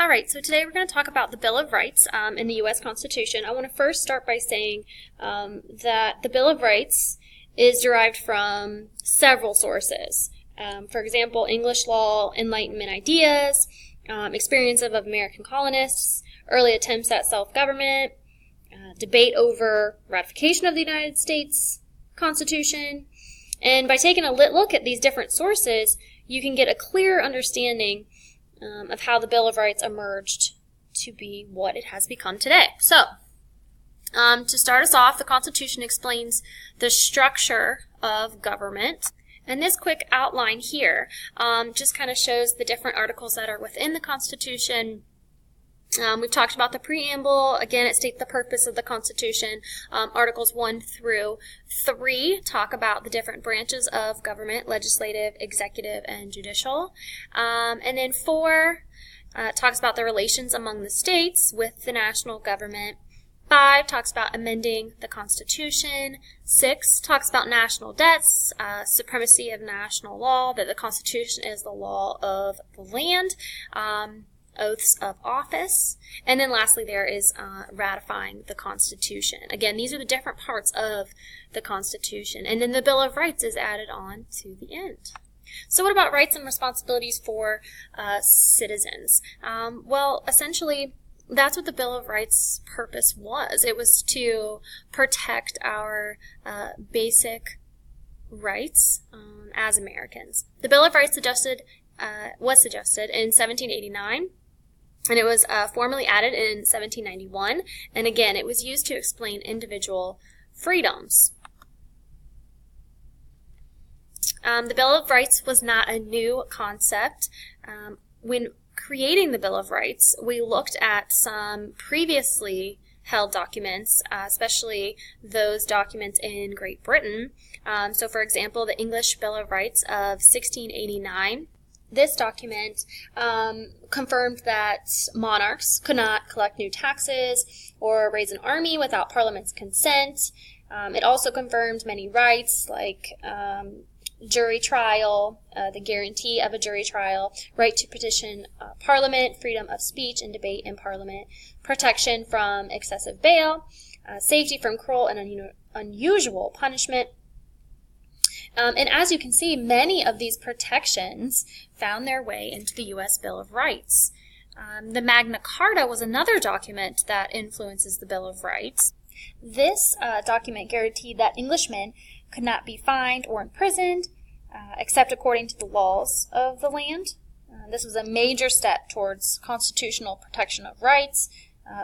All right, so today we're going to talk about the Bill of Rights in the U.S. Constitution. I want to first start by saying that the Bill of Rights is derived from several sources. For example, English law, Enlightenment ideas, experience of American colonists, early attempts at self-government, debate over ratification of the United States Constitution. And by taking a look at these different sources, you can get a clear understanding of how the Bill of Rights emerged to be what it has become today. So, to start us off, the Constitution explains the structure of government. And this quick outline here just kind of shows the different articles that are within the Constitution. We've talked about the preamble. Again, it states the purpose of the Constitution. Articles 1 through 3 talk about the different branches of government: legislative, executive, and judicial. And then 4 talks about the relations among the states with the national government. 5 talks about amending the Constitution. 6 talks about national debts, supremacy of national law, that the Constitution is the law of the land, oaths of office, and then lastly there is ratifying the Constitution. Again, these are the different parts of the Constitution, and then the Bill of Rights is added on to the end. So what about rights and responsibilities for citizens? Well, essentially, that's what the Bill of Rights' purpose was. It was to protect our basic rights as Americans. The Bill of Rights was suggested in 1789, and it was formally added in 1791, and again, it was used to explain individual freedoms. The Bill of Rights was not a new concept. When creating the Bill of Rights, we looked at some previously held documents, especially those documents in Great Britain. So, for example, the English Bill of Rights of 1689. This document confirmed that monarchs could not collect new taxes or raise an army without Parliament's consent. It also confirmed many rights like jury trial, the guarantee of a jury trial, right to petition Parliament, freedom of speech and debate in Parliament, protection from excessive bail, safety from cruel and unusual punishment. And as you can see, many of these protections found their way into the U.S. Bill of Rights. The Magna Carta was another document that influences the Bill of Rights. This document guaranteed that Englishmen could not be fined or imprisoned, except according to the laws of the land. This was a major step towards constitutional protection of rights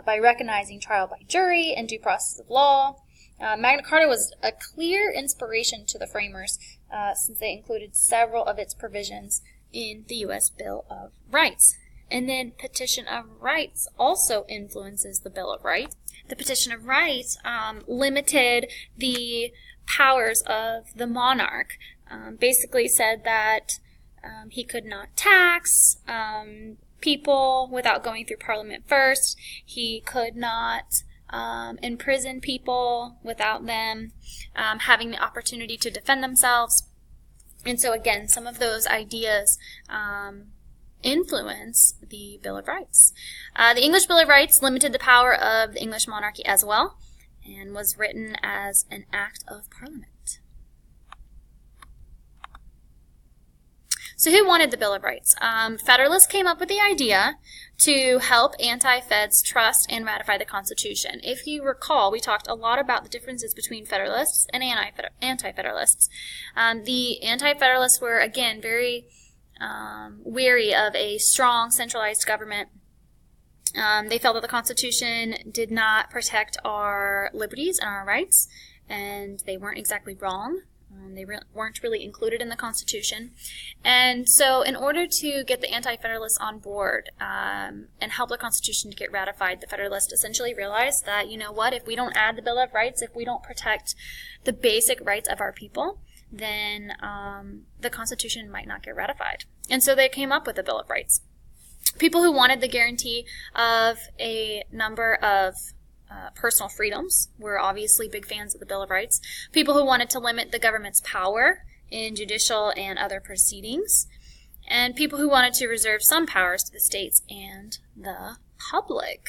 by recognizing trial by jury and due process of law. Magna Carta was a clear inspiration to the framers since they included several of its provisions in the U.S. Bill of Rights. And then Petition of Rights also influences the Bill of Rights. The Petition of Rights limited the powers of the monarch, basically said that he could not tax people without going through Parliament first. He could not imprison people without them having the opportunity to defend themselves. And so again, some of those ideas influence the Bill of Rights. The English Bill of Rights limited the power of the English monarchy as well, and was written as an act of Parliament. So who wanted the Bill of Rights? Federalists came up with the idea to help anti-feds trust and ratify the Constitution. If you recall, we talked a lot about the differences between Federalists and anti-Federalists. The anti-Federalists were, again, very weary of a strong centralized government. They felt that the Constitution did not protect our liberties and our rights, and they weren't exactly wrong. They weren't really included in the Constitution. And so in order to get the Anti-Federalists on board and help the Constitution to get ratified, the Federalists essentially realized that, you know what, if we don't add the Bill of Rights, if we don't protect the basic rights of our people, then the Constitution might not get ratified. And so they came up with the Bill of Rights. People who wanted the guarantee of a number of personal freedoms were obviously big fans of the Bill of Rights. People who wanted to limit the government's power in judicial and other proceedings. and people who wanted to reserve some powers to the states and the public.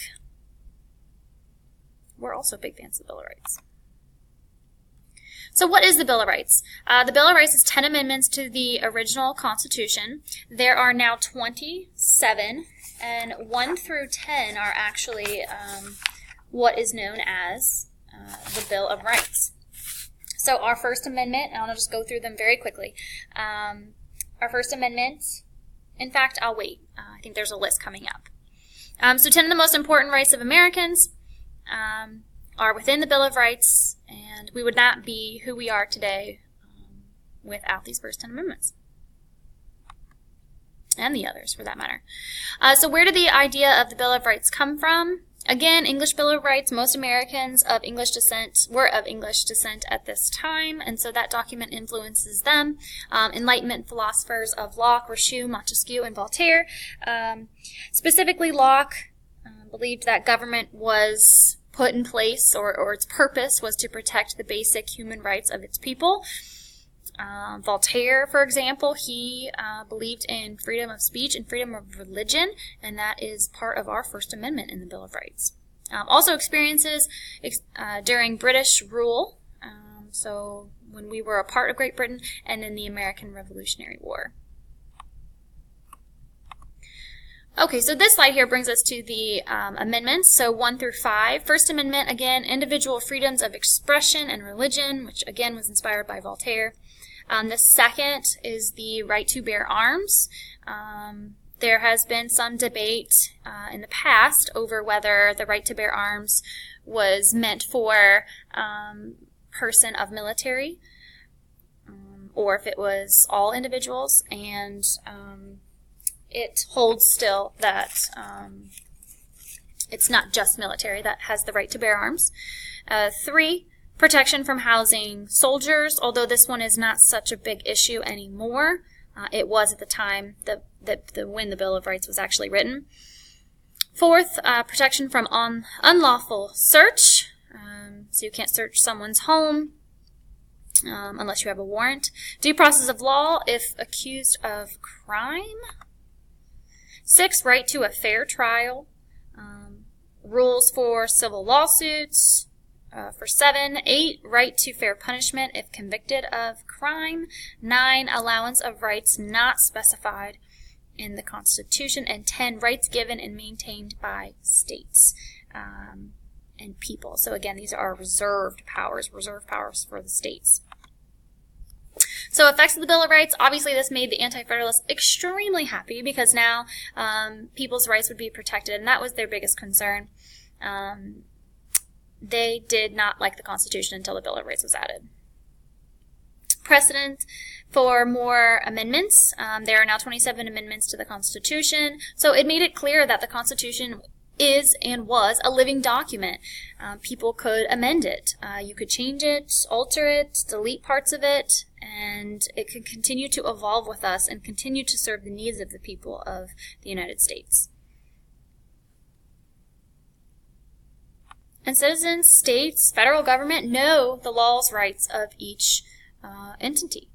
We're also big fans of the Bill of Rights. So what is the Bill of Rights? The Bill of Rights is 10 amendments to the original Constitution. There are now 27, and 1 through 10 are actually what is known as the Bill of Rights. So our First Amendment, and I'll just go through them very quickly. Our First Amendment, in fact, I'll wait. I think there's a list coming up. So 10 of the most important rights of Americans are within the Bill of Rights, and we would not be who we are today without these first 10 amendments. And the others, for that matter. So where did the idea of the Bill of Rights come from? Again, English Bill of Rights, most Americans of English descent were of English descent at this time, and so that document influences them. Enlightenment philosophers of Locke, Rousseau, Montesquieu, and Voltaire. Specifically, Locke believed that government was put in place, or its purpose was to protect the basic human rights of its people. Voltaire, for example, he believed in freedom of speech and freedom of religion, and that is part of our First Amendment in the Bill of Rights. Also experiences during British rule, so when we were a part of Great Britain, and in the American Revolutionary War. Okay, so this slide here brings us to the amendments, so 1 through 5. First Amendment, again, individual freedoms of expression and religion, which again was inspired by Voltaire. The second is the right to bear arms. There has been some debate in the past over whether the right to bear arms was meant for person of military or if it was all individuals, and it holds still that it's not just military that has the right to bear arms. 3, protection from housing soldiers, although this one is not such a big issue anymore. It was at the time when the Bill of Rights was actually written. 4th, protection from unlawful search. So you can't search someone's home unless you have a warrant. Due process of law if accused of crime. 6, right to a fair trial. Rules for civil lawsuits. For 7, 8, right to fair punishment if convicted of crime. 9, allowance of rights not specified in the Constitution. And 10, rights given and maintained by states and people. So again, these are reserved powers for the states. So effects of the Bill of Rights, obviously this made the Anti-Federalists extremely happy because now people's rights would be protected, and that was their biggest concern. They did not like the Constitution until the Bill of Rights was added. Precedent for more amendments. There are now 27 amendments to the Constitution, so it made it clear that the Constitution is and was a living document. People could amend it. You could change it, alter it, delete parts of it, and it could continue to evolve with us and continue to serve the needs of the people of the United States. And citizens, states, federal government know the laws, rights of each entity.